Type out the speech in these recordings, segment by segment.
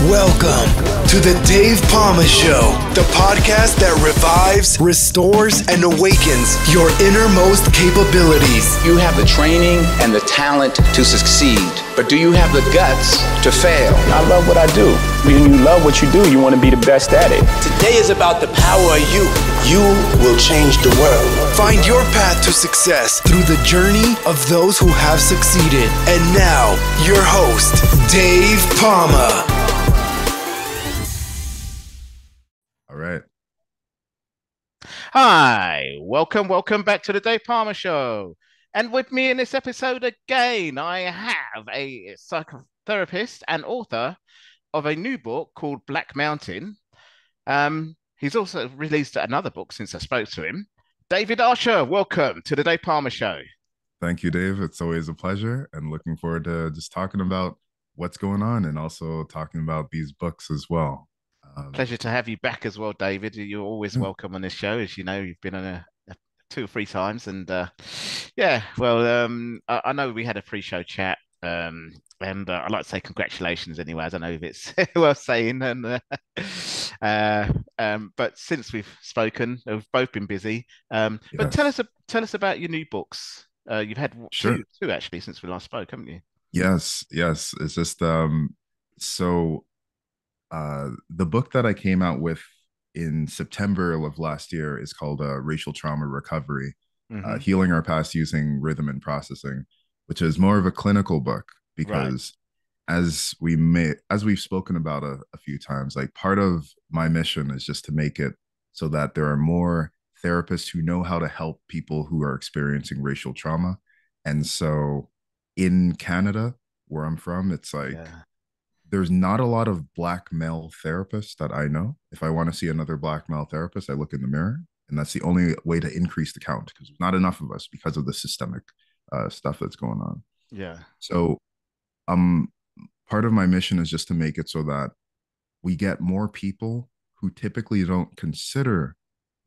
Welcome to the Dave Palma Show, the podcast that revives, restores, and awakens your innermost capabilities. You have the training and the talent to succeed, but do you have the guts to fail? I love what I do. When you love what you do, you want to be the best at it. Today is about the power of you. You will change the world. Find your path to success through the journey of those who have succeeded. And now, your host, Dave Palma. All right. Hi, welcome back to the Dave Palma Show. And with me in this episode again, I have a psychotherapist and author of a new book called Black Mountain. He's also released another book since I spoke to him. David Archer, welcome to the Dave Palma Show. Thank you, Dave. It's always a pleasure, and looking forward to just talking about what's going on and also talking about these books as well. Pleasure to have you back as well, David. You're always welcome on this show. As you know, you've been on a 2 or 3 times, and I know we had a pre-show chat, and I'd like to say congratulations anyway. I don't know if it's worth saying, but since we've spoken, we've both been busy. But Yes. tell us about your new books. You've had Sure. two actually since we last spoke, haven't you? Yes. It's just the book that I came out with in September of last year is called Racial Trauma Recovery, Healing Our Past Using Rhythm and Processing, which is more of a clinical book because as we've spoken about a few times, like part of my mission is just to make it so that there are more therapists who know how to help people who are experiencing racial trauma. And so in Canada, where I'm from, it's like there's not a lot of Black male therapists that I know. If I want to see another Black male therapist, I look in the mirror, and that's the only way to increase the count because there's not enough of us because of the systemic stuff that's going on. Yeah. So part of my mission is just to make it so that we get more people who typically don't consider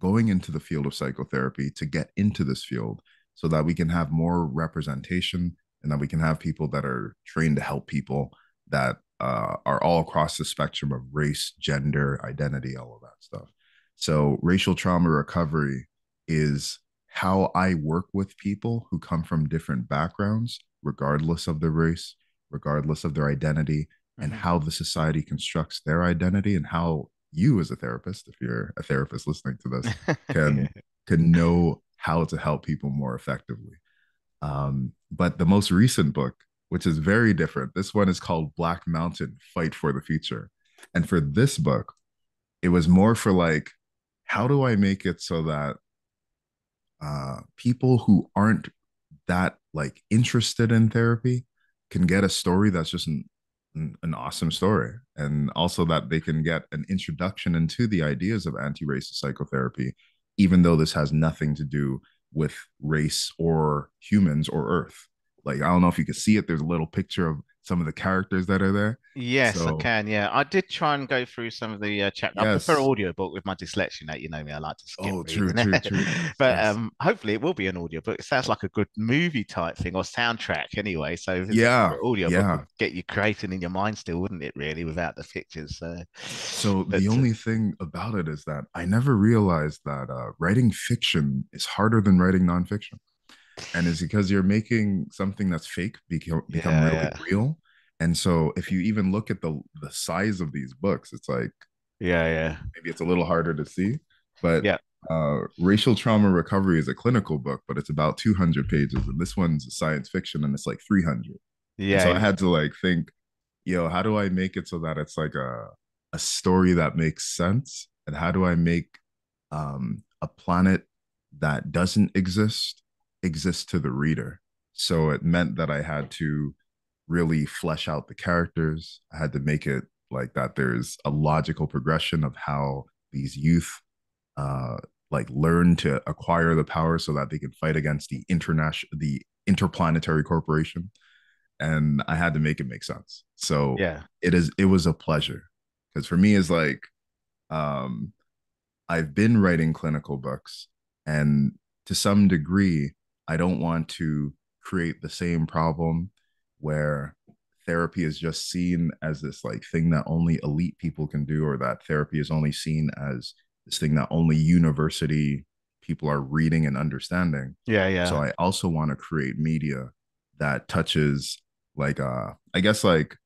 going into the field of psychotherapy to get into this field so that we can have more representation and that we can have people that are trained to help people that are all across the spectrum of race, gender, identity, all of that stuff. So racial trauma recovery is how I work with people who come from different backgrounds, regardless of their race, regardless of their identity, and how the society constructs their identity, and how you as a therapist, if you're a therapist listening to this, can know how to help people more effectively. But the most recent book, which is very different, this one is called Black Mountain, Fight for the Future. And for this book, it was more for like, how do I make it so that people who aren't that like interested in therapy can get a story that's just an awesome story, and also that they can get an introduction into the ideas of anti-racist psychotherapy, even though this has nothing to do with race or humans or Earth. Like, I don't know if you can see it. There's a little picture of some of the characters that are there. Yes, I can. Yeah, I did try and go through some of the chapters. I prefer audiobook with my dyslexia. You know me, I like to skip. Oh, true. But Yes. Hopefully it will be an audiobook. It sounds like a good movie type thing or soundtrack anyway. So if it's Yeah, an audiobook yeah. would get you creating in your mind still, wouldn't it? Really, without the pictures. So the only thing about it is that I never realized that writing fiction is harder than writing nonfiction. And it's because you're making something that's fake become really real. And so if you even look at the size of these books, it's like maybe it's a little harder to see. But Racial Trauma Recovery is a clinical book, but it's about 200 pages, and this one's science fiction, and it's like 300. And so I had to like think, how do I make it so that it's like a story that makes sense, and how do I make a planet that doesn't exist to the reader? So it meant that I had to really flesh out the characters. I had to make it like that there's a logical progression of how these youth like learn to acquire the power so that they can fight against the interplanetary corporation. And I had to make it make sense. So it was a pleasure, because for me it's like I've been writing clinical books, and to some degree I don't want to create the same problem where therapy is just seen as this like thing that only elite people can do, or that therapy is only seen as this thing that only university people are reading and understanding. So Yeah. I also want to create media that touches like I guess like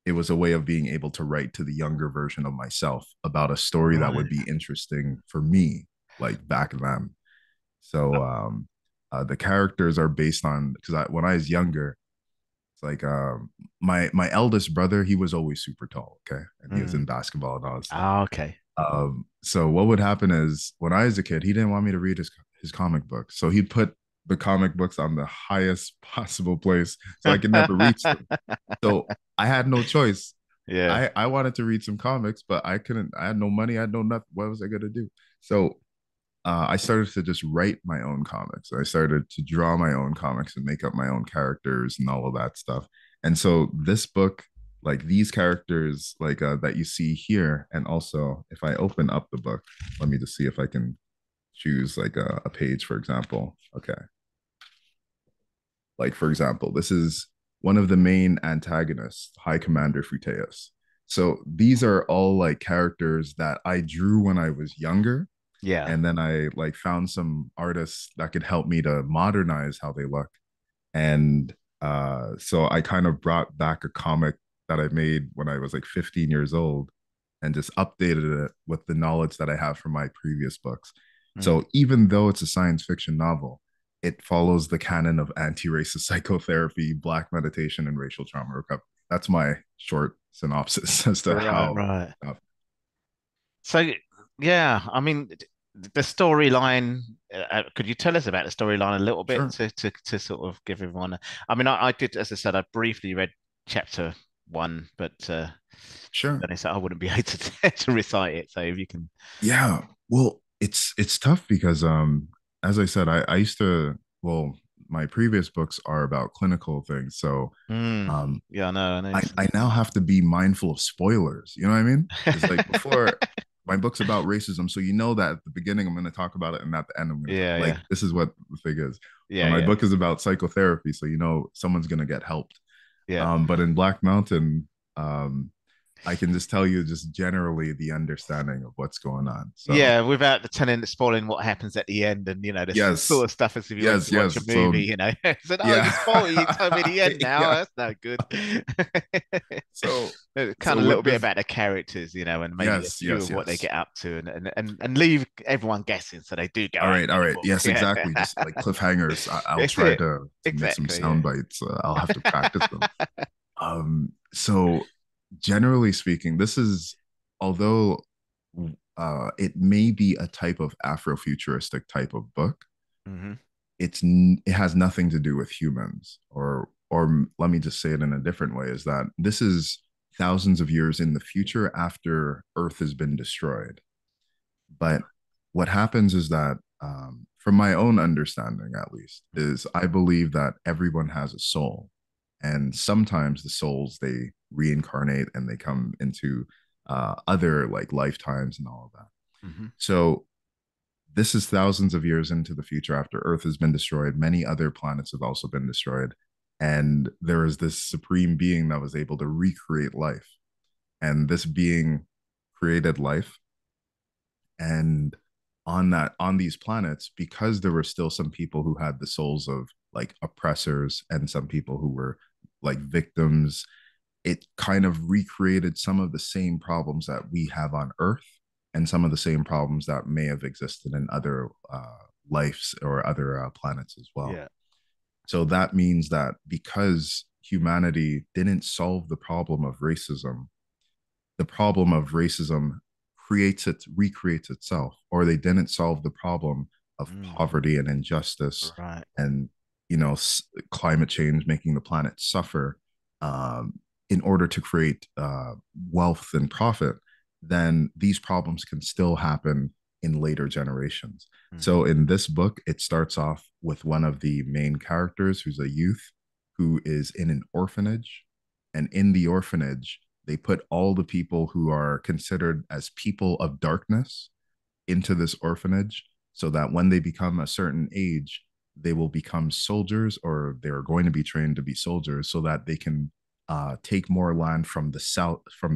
it was a way of being able to write to the younger version of myself about a story that would Right. be interesting for me like back then. So the characters are based on, because when I was younger, it's like my eldest brother, he was always super tall, okay, and he was in Mm. basketball and all that stuff. Ah, okay. So what would happen is when I was a kid, he didn't want me to read his comic books, so he'd put the comic books on the highest possible place so I could never reach them. So I had no choice. Yeah. I wanted to read some comics, but I couldn't. I had no money. I had no nothing. What was I gonna do? So I started to just write my own comics. I started to draw my own comics and make up my own characters and all of that stuff. And so this book, like these characters, like that you see here, and also if I open up the book, let me just see if I can choose like a page, for example. Okay, like for example, this is one of the main antagonists, High Commander Futeus. So these are all like characters that I drew when I was younger, Yeah. and then I like found some artists that could help me to modernize how they look. And so I kind of brought back a comic that I made when I was like 15 years old and just updated it with the knowledge that I have from my previous books. Mm. So even though it's a science fiction novel, it follows the canon of anti-racist psychotherapy, black meditation, and racial trauma recovery. That's my short synopsis as to Right, how. right. So, yeah, I mean, the storyline. Could you tell us about the storyline a little bit Sure. to sort of give everyone? I mean, I did, as I said, I briefly read chapter one, but Sure. then I said I wouldn't be able to recite it. So if you can, Yeah. Well, it's tough because as I said, I used to, well, my previous books are about clinical things. So yeah, I know. I now have to be mindful of spoilers. You know what I mean? It's like before my book's about racism, so you know that at the beginning I'm going to talk about it, and at the end I'm going to Yeah, like yeah, this is what the thing is. But yeah, my yeah, book is about psychotherapy, so you know someone's going to get helped. yeah. But in Black Mountain, um, I can just tell you just generally the understanding of what's going on. So Yeah, without the telling, spoiling what happens at the end, and this yes, sort of stuff as if you went to watch a So movie, said, "Oh, you yeah, spoiled it. You told me the end now. yeah. That's no good." So Kind of a little what bit this about the characters, and maybe a yes, few of what they yes. get up to, and leave everyone guessing, so they do go out All in the right. book. Yes, Yeah, exactly. Just like cliffhangers. I'll that's try it. to make some Exactly. sound Yeah. bites. I'll have to practice them. So generally speaking, this is, although it may be a type of Afrofuturistic type of book, Hmm. it has nothing to do with humans, or let me just say it in a different way, is that this is thousands of years in the future after Earth has been destroyed. But what happens is that, from my own understanding at least, is I believe that everyone has a soul, and sometimes the souls, they reincarnate and they come into other like lifetimes and all of that. Hmm. So this is thousands of years into the future after Earth has been destroyed. Many other planets have also been destroyed. And there is this supreme being that was able to recreate life. And this being created life. And on these planets, because there were still some people who had the souls of like oppressors and some people who were like victims, it kind of recreated some of the same problems that we have on Earth, and some of the same problems that may have existed in other lives or other planets as well. Yeah. So that means that because humanity didn't solve the problem of racism recreates itself, or they didn't solve the problem of Mm. poverty and injustice Right. and climate change making the planet suffer, in order to create wealth and profit, then these problems can still happen in later generations. Mm. So in this book, it starts off with one of the main characters who's a youth who is in an orphanage. And in the orphanage, they put all the people who are considered as people of darkness into this orphanage, so that when they become a certain age, they will become soldiers, or they're going to be trained to be soldiers, so that they can take more land from the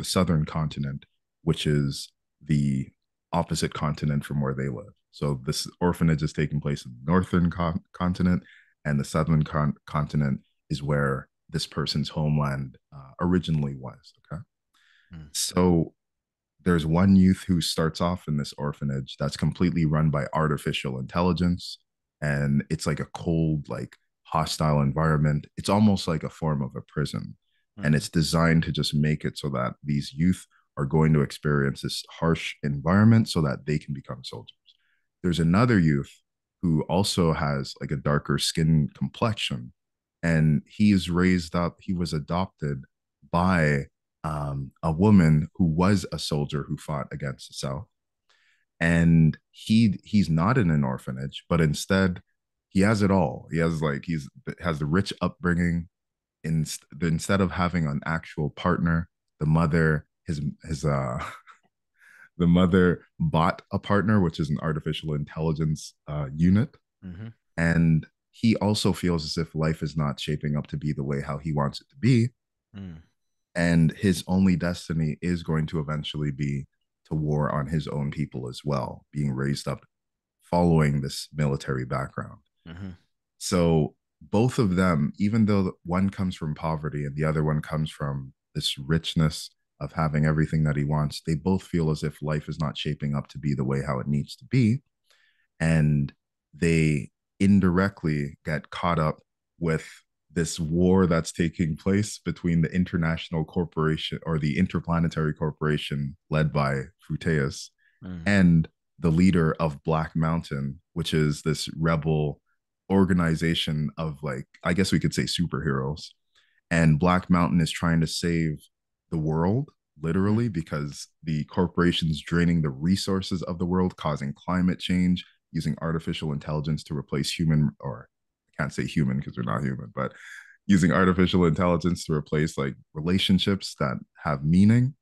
southern continent, which is the opposite continent from where they live. So this orphanage is taking place in the northern continent, and the southern continent is where this person's homeland originally was. Okay. So there's one youth who starts off in this orphanage that's completely run by artificial intelligence. And it's like a cold, like hostile environment. It's almost like a form of a prison. And it's designed to just make it so that these youth are going to experience this harsh environment so that they can become soldiers. There's another youth who also has like a darker skin complexion. And he is raised up, he was adopted by a woman who was a soldier who fought against the South. And he's not in an orphanage, but instead he has it all. He has like has the rich upbringing. Instead of having an actual partner, the mother his the mother bought a partner, which is an artificial intelligence unit. And he also feels as if life is not shaping up to be the way how he wants it to be. And his only destiny is going to eventually be to war on his own people as well, being raised up following this military background. So both of them, even though one comes from poverty and the other one comes from this richness of having everything that he wants, they both feel as if life is not shaping up to be the way how it needs to be. And they indirectly get caught up with this war that's taking place between the international corporation or the interplanetary corporation led by Futeus and the leader of Black Mountain, which is this rebel organization of, like, I guess we could say superheroes. And Black Mountain is trying to save the world, literally, because the corporation's draining the resources of the world, causing climate change, using artificial intelligence to replace human, or I can't say human because we're not human, but using artificial intelligence to replace like relationships that have meaning.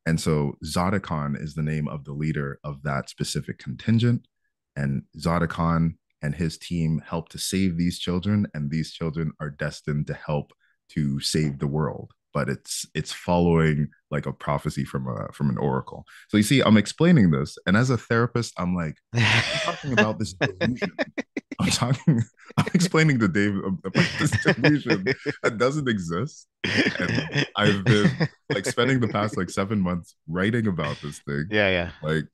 And so Zodicon is the name of the leader of that specific contingent. And Zodicon and his team help to save these children, and these children are destined to help to save the world. But it's following like a prophecy from an oracle. So you see, I'm explaining this, and as a therapist, I'm like, I'm talking about this delusion. I'm explaining to Dave about this delusion that doesn't exist. And I've been like spending the past like 7 months writing about this thing. Yeah. Like,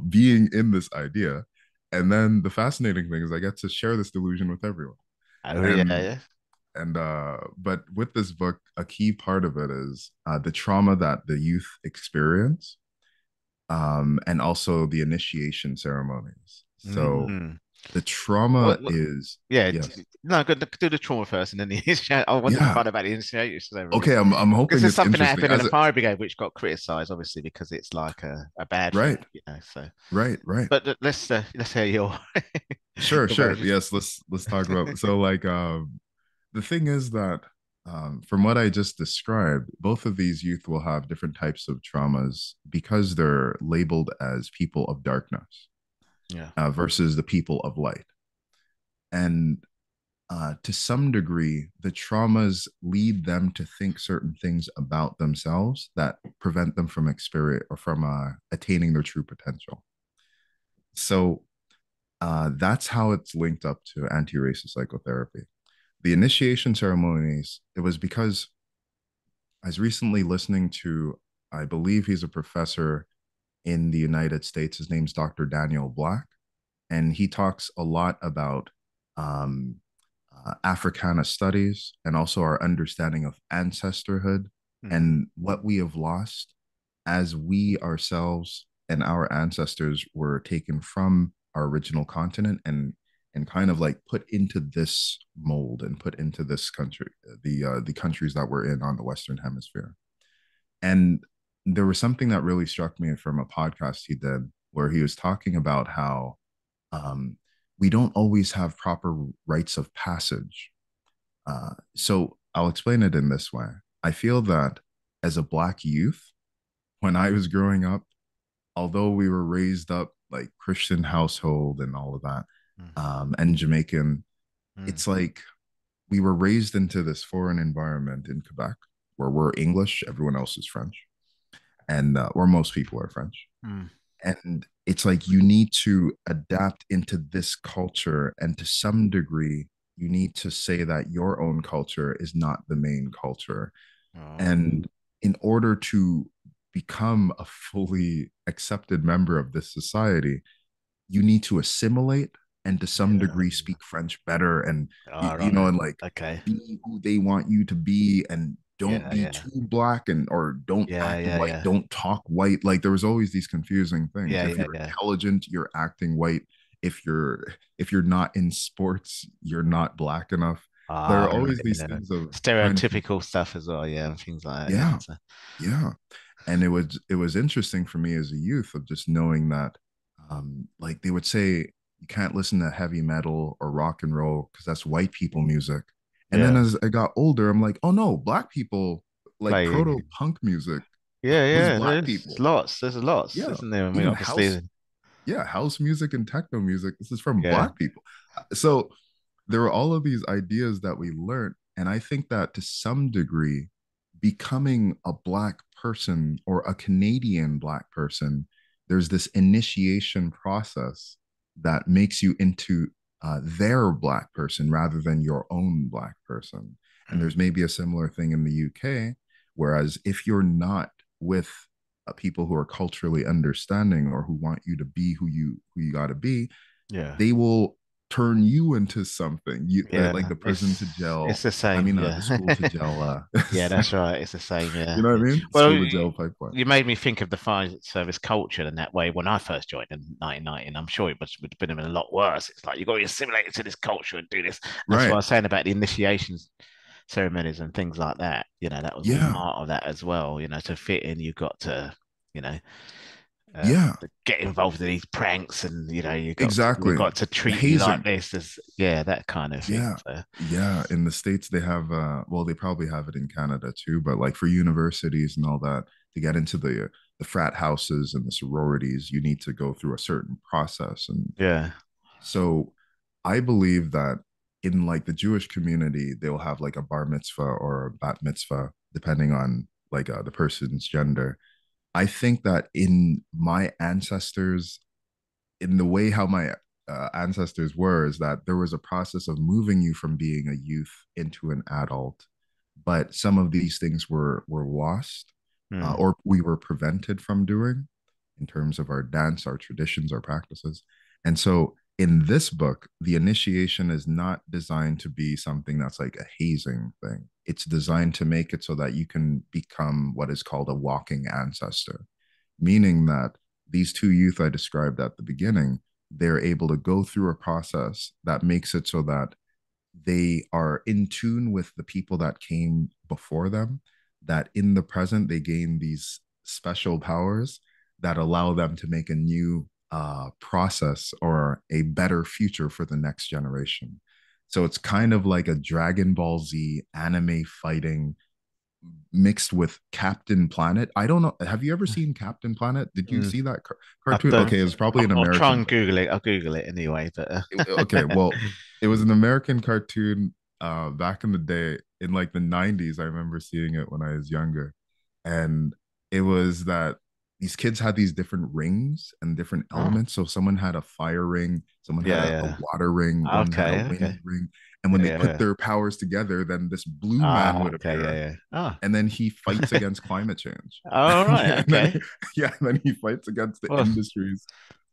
being in this idea. And then the fascinating thing is I get to share this delusion with everyone. Yeah. And but with this book, a key part of it is the trauma that the youth experience, and also the initiation ceremonies. So the trauma is yes. No, good. Do the trauma first, and then the initiation. I wanted to find about the initiation ceremony. Okay, I'm hoping because there's something that happened in the fire brigade which got criticised, obviously, because it's like a bad thing, So right. But let's hear your sure. Yes, let's talk about. So like the thing is that from what I just described, both of these youth will have different types of traumas because they're labeled as people of darkness, versus the people of light. And to some degree, the traumas lead them to think certain things about themselves that prevent them from attaining their true potential. So that's how it's linked up to anti-racist psychotherapy. The initiation ceremonies, it was because I was recently listening to, I believe he's a professor in the United States. His name's Dr. Daniel Black. And he talks a lot about Africana studies and also our understanding of ancestorhood and what we have lost as we ourselves and our ancestors were taken from our original continent and kind of like put into this mold and put into this country, the countries that we're in on the Western Hemisphere. And there was something that really struck me from a podcast he did where he was talking about how we don't always have proper rites of passage. So I'll explain it in this way. I feel that as a Black youth, when I was growing up, although we were raised up like Christian household and all of that, and Jamaican, it's like we were raised into this foreign environment in Quebec, where we're English, everyone else is French, and or most people are French. Mm. And it's like you need to adapt into this culture, and to some degree you need to say that your own culture is not the main culture. Oh. And in order to become a fully accepted member of this society, you need to assimilate and to some Yeah. degree speak French better, and All you know, right. and like Okay. be who they want you to be, and don't Yeah. be Yeah. too black, and or don't Yeah. act Yeah. white, Yeah. don't talk white. Like there was always these confusing things. Yeah. If Yeah. you're Yeah. intelligent, you're acting white. If you're not in sports, you're not black enough. There Ah, are right. always these Yeah. things of trying to, Stereotypical stuff as well. Yeah, and things like that. Yeah. yeah, So, yeah. And it was interesting for me as a youth of just knowing that, like they would say you can't listen to heavy metal or rock and roll because that's white people music. And then yeah. as I got older, I'm like, oh no, black people like Play. proto punk music Yeah. was Yeah. black There's people. lots. There's lots, Yeah, isn't there? I mean, even house, obviously. yeah, house music and techno music. This is from Yeah. black people. So there were all of these ideas that we learned. And I think that to some degree, becoming a black person or a Canadian black person, there's this initiation process that makes you into their black person rather than your own black person. And Mm. there's maybe a similar thing in the UK, whereas if you're not with people who are culturally understanding or who want you to be who you got to be, Yeah. they will turn you into something. You Yeah. like the prison to It's jail. the I same. mean, Yeah. the school to jail. Yeah, that's right. It's the same. You Yeah. know what Yeah. I mean? Well, School to jail pipeline. you made me think of the fire service culture in that way when I first joined in 1990. And I'm sure it would have been a lot worse. It's like you've got to be assimilated to this culture and do this. That's what I Right. was saying about the initiations ceremonies and things like that. That was all Yeah. part of that as well. To fit in, you've got to, you know, Yeah. get involved in these pranks, and you've Exactly. got to The treat me like hazing. this. As yeah, that kind of thing. Yeah. So Yeah. In the States, they have, well, they probably have it in Canada too, but like for universities and all that, to get into the frat houses and the sororities, you need to go through a certain process. And yeah, so I believe that in like the Jewish community, they will have like a bar mitzvah or a bat mitzvah, depending on like the person's gender. I think that in my ancestors, in the way how my ancestors were, is that there was a process of moving you from being a youth into an adult, but some of these things were lost, mm, or we were prevented from doing in terms of our dance, our traditions, our practices. And so in this book, the initiation is not designed to be something that's like a hazing thing. It's designed to make it so that you can become what is called a walking ancestor, meaning that these two youth I described at the beginning, they're able to go through a process that makes it so that they are in tune with the people that came before them, that in the present they gain these special powers that allow them to make a new process or a better future for the next generation. So it's kind of like a Dragon Ball Z anime fighting mixed with Captain Planet. I don't know. Have you ever seen Captain Planet? Did you mm. see that I cartoon? don't. Okay, it's probably an I'll try American and cartoon. Google it. I'll Google it anyway. But Okay, well, it was an American cartoon back in the day in like the 90s. I remember seeing it when I was younger. And it was that these kids had these different rings and different oh, elements. So someone had a fire ring, someone had yeah, a yeah. water ring, one had a Okay, wind okay. ring. And when Yeah, they yeah, put yeah. their powers together, then this blue man Ah, would okay, yeah, appear, yeah. Ah, and then he fights against climate change. all right, And then, okay. yeah, and then he fights against the Well, industries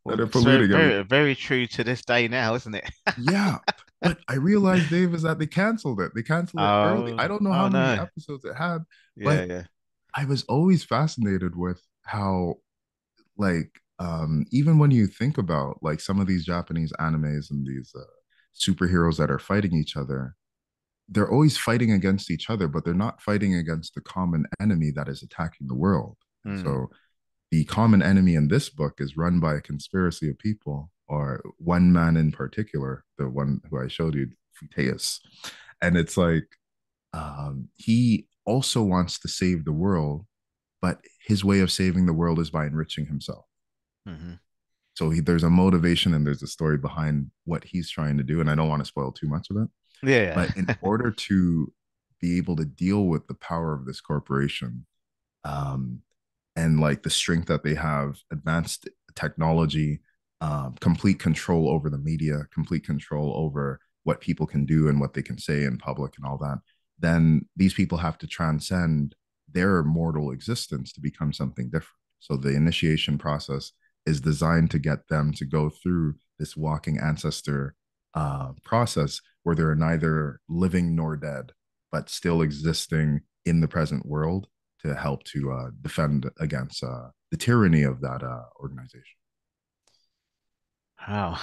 that well, are it's very, polluting everything. very, very true to this day now, isn't it? Yeah, but I realized, Dave, is that they canceled it. They canceled it early. I Oh, don't know oh how many no. episodes it had, Yeah, but yeah. I was always fascinated with how, like, even when you think about like some of these Japanese animes and these superheroes that are fighting each other, they're always fighting against each other, but they're not fighting against the common enemy that is attacking the world. And Mm, so the common enemy in this book is run by a conspiracy of people, or one man in particular, the one who I showed you, Futeus. And it's like he also wants to save the world, but his way of saving the world is by enriching himself. hmm. So there's a motivation and there's a story behind what he's trying to do. And I don't want to spoil too much of it. Yeah, But in order to be able to deal with the power of this corporation, um, and like the strength that they have, advanced technology, complete control over the media, complete control over what people can do and what they can say in public and all that, then these people have to transcend their mortal existence to become something different. So the initiation process is designed to get them to go through this walking ancestor process where they're neither living nor dead, but still existing in the present world to help to defend against the tyranny of that organization. Wow.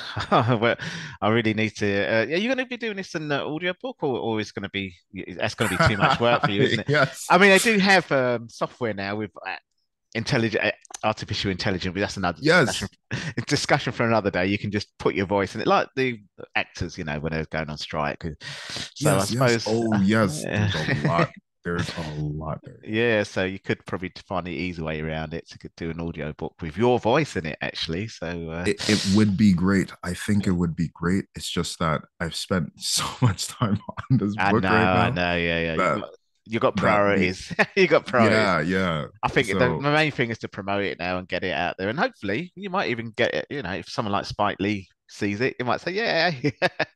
Well, I really need to. Are you going to be doing this in the audio book, or is going to be that's going to be too much work for you, isn't it? Yes. I mean, I do have software now with intelligent artificial intelligence, but that's another Yes. discussion for another day. You can just put your voice in it, like the actors, when they're going on strike. So I Yes. Yes. suppose, Oh, yes. There's a lot. There's a lot there. yeah. So you could probably find the easy way around it. To do an audio book with your voice in it, actually. So It would be great. I think it would be great. It's just that I've spent so much time on this book right I now know, yeah. that You got that the priorities. You got priorities. yeah, yeah. I think the So main thing is to promote it now and get it out there. And hopefully you might even get it, if someone like Spike Lee sees it, he might say, yeah,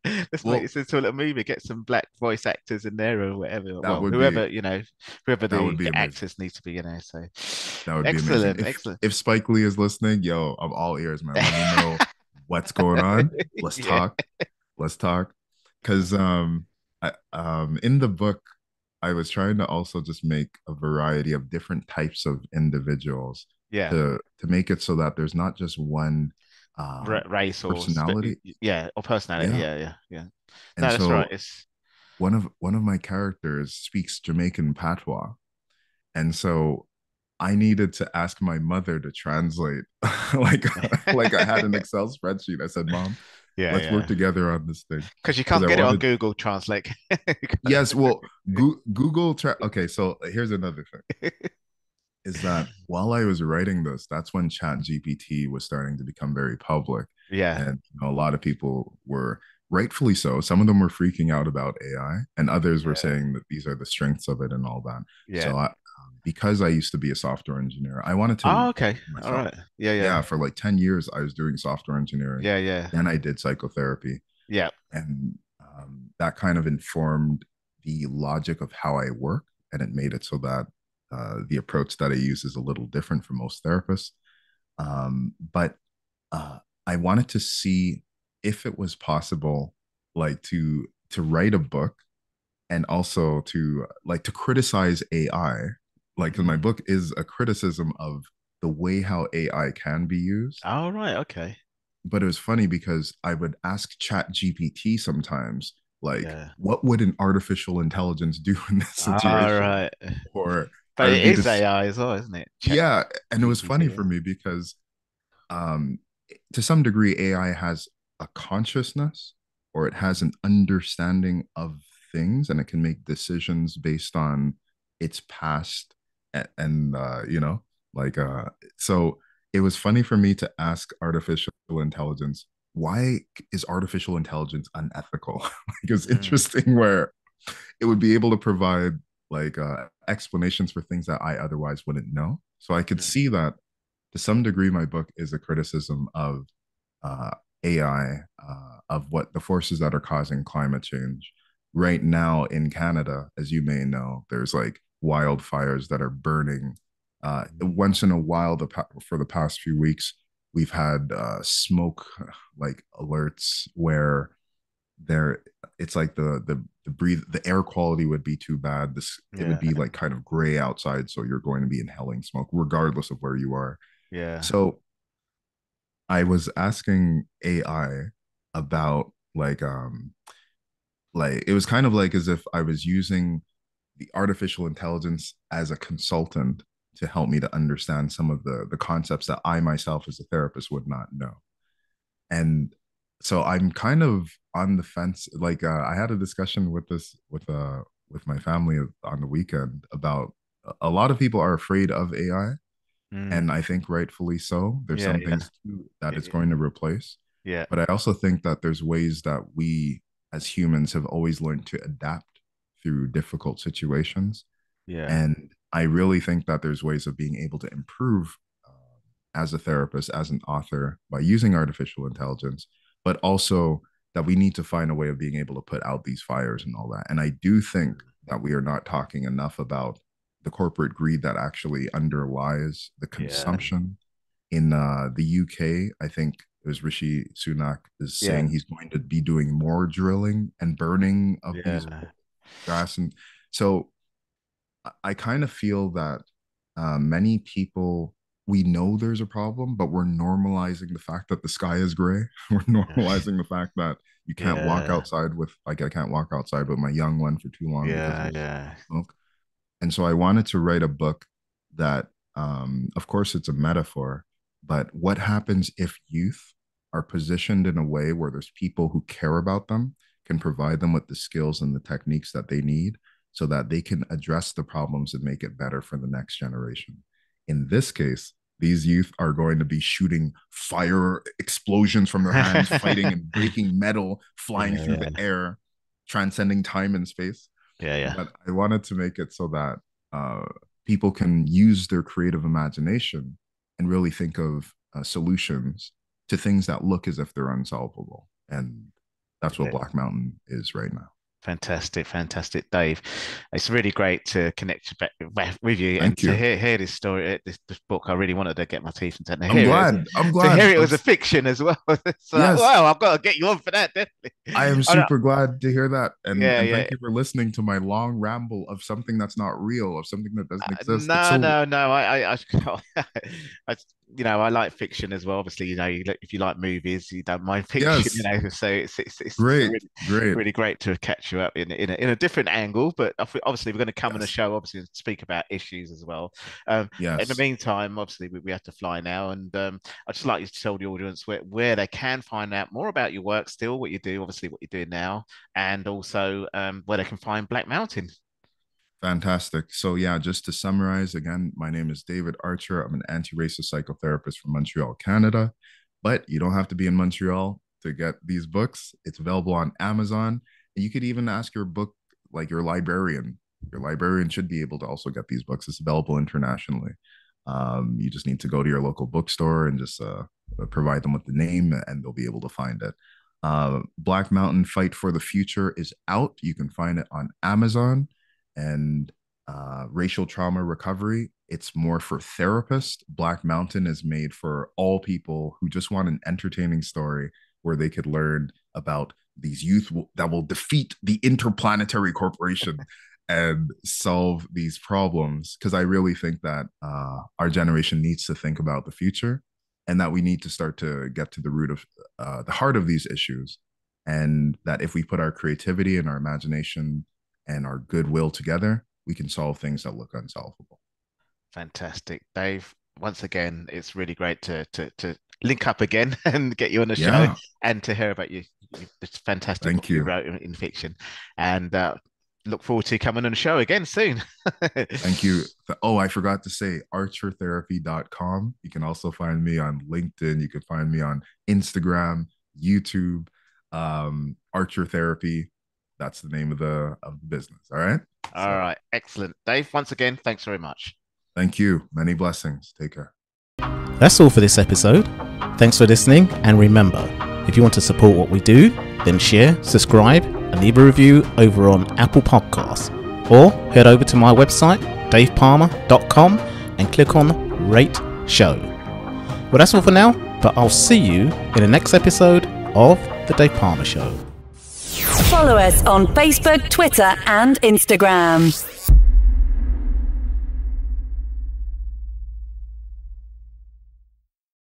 let's make well, this into a little movie, get some black voice actors in there or whatever. that Well, would be whoever, whoever that the would be amazing. actors need to be in there. So That would be amazing. excellent, excellent. If Spike Lee is listening, yo, I'm all ears, man. Let me know what's going on. Let's Yeah. talk. Let's talk. Because in the book, I was trying to also just make a variety of different types of individuals Yeah. to make it so that there's not just one Race or personality. yeah, or personality. Yeah. Yeah. No, And that's right. so It's one of my characters speaks Jamaican patois. And so I needed to ask my mother to translate. like like I had an Excel spreadsheet. I said, Mom, yeah, let's work yeah. together on this thing. Because you Because can't I get it on wanted Google Translate. yes, well, okay, so here's another thing is that while I was writing this, that's when Chat GPT was starting to become very public. Yeah. And a lot of people were rightfully so. Some of them were freaking out about AI, and others were Yeah. saying that these are the strengths of it and all that. Yeah. So because I used to be a software engineer, I wanted to Oh, okay. All myself. right. Yeah, Yeah, yeah. for like 10 years, I was doing software engineering. Yeah, yeah. Then I did psychotherapy, Yeah. and that kind of informed the logic of how I work, and it made it so that the approach that I use is a little different from most therapists. But I wanted to see if it was possible, like to write a book and also to like to criticize AI. Like, 'cause my book is a criticism of the way how AI can be used. All right. Okay. But it was funny because I would ask Chat GPT sometimes, like, Yeah. what would an artificial intelligence do in this All situation? right. Or But I would it be is this, AI as well, isn't it? Chat yeah. And it was funny GPT. for me because um, to some degree, AI has a consciousness or it has an understanding of things and it can make decisions based on its past and like so it was funny for me to ask artificial intelligence, why is artificial intelligence unethical? Like, it was Mm, interesting where it would be able to provide like explanations for things that I otherwise wouldn't know. So I could mm, see that to some degree, my book is a criticism of uh, AI, of what the forces that are causing climate change. Right now in Canada, as you may know, there's like wildfires that are burning. Once in a while, for the past few weeks, we've had smoke like alerts where there it's like the air quality would be too bad. It would yeah. be like kind of gray outside, so you're going to be inhaling smoke regardless of where you are. Yeah. So I was asking AI about like it was kind of like as if I was using the artificial intelligence as a consultant to help me to understand some of the concepts that I myself as a therapist would not know. And so I'm kind of on the fence. Like I had a discussion with this with my family on the weekend about a lot of people are afraid of AI, Mm, and I think rightfully so. There's yeah, some yeah. things too that it's Yeah. going to replace, Yeah. but I also think that there's ways that we as humans have always learned to adapt through difficult situations. Yeah. And I really think that there's ways of being able to improve as a therapist, as an author, by using artificial intelligence, but also that we need to find a way of being able to put out these fires and all that. And I do think that we are not talking enough about the corporate greed that actually underlies the consumption. In the UK, I think it was Rishi Sunak is saying he's going to be doing more drilling and burning of these grass. And so I kind of feel that many people, we know there's a problem, but we're normalizing the fact that the sky is gray. We're normalizing the fact that you can't walk outside with, like, I can't walk outside with my young one for too long because of smoke. And so I wanted to write a book that, of course, it's a metaphor, but what happens if youth are positioned in a way where there's people who care about them, can provide them with the skills and the techniques that they need so that they can address the problems and make it better for the next generation. In this case, these youth are going to be shooting fire explosions from their hands, fighting and breaking metal, flying through the air, transcending time and space. But I wanted to make it so that people can use their creative imagination and really think of solutions to things that look as if they're unsolvable. And that's what Black Mountain is right now. Fantastic, Dave. It's really great to connect with you and to hear this story, this book. I really wanted to get my teeth into it. I'm glad to hear it was a fiction as well. So, wow, I've got to get you on for that, definitely. I am super glad to hear that. And thank you for listening to my long ramble of something that's not real, of something that doesn't exist. I like fiction as well. Obviously, if you like movies, you don't mind fiction. So it's great, really great to catch you up in a different angle. But obviously, we're going to come on the show, obviously, and speak about issues as well. In the meantime, obviously, we have to fly now, and I'd just like you to tell the audience where they can find out more about your work, still what you do, obviously what you're doing now, and also where they can find Black Mountain. Fantastic. So just to summarize again, my name is David Archer. I'm an anti-racist psychotherapist from Montreal, Canada. But you don't have to be in Montreal to get these books. It's available on Amazon. And you could even ask your book, like your librarian. Your librarian should be able to also get these books. It's available internationally. You just need to go to your local bookstore and just provide them with the name, and they'll be able to find it. Black Mountain Fight for the Future is out. You can find it on Amazon. And Racial Trauma Recovery, it's more for therapists. Black Mountain is made for all people who just want an entertaining story where they could learn about these youth that will defeat the interplanetary corporation and solve these problems. Because I really think that our generation needs to think about the future, and that we need to start to get to the root of the heart of these issues. And that if we put our creativity and our imagination and our goodwill together, we can solve things that look unsolvable. Fantastic, Dave. Once again, it's really great to link up again and get you on the show and to hear about you. It's fantastic. Thank you. You wrote in fiction, and look forward to coming on the show again soon. Thank you. Oh, I forgot to say archertherapy.com. You can also find me on LinkedIn. You can find me on Instagram, YouTube, Archer Therapy. That's the name of the business. All right. All right. Excellent. Dave, once again, thanks very much. Thank you. Many blessings. Take care. That's all for this episode. Thanks for listening. And remember, if you want to support what we do, then share, subscribe, and leave a review over on Apple Podcasts. Or head over to my website, davepalmer.com, and click on Rate Show. Well, that's all for now, but I'll see you in the next episode of The Dave Palmer Show. Follow us on Facebook, Twitter, and Instagram.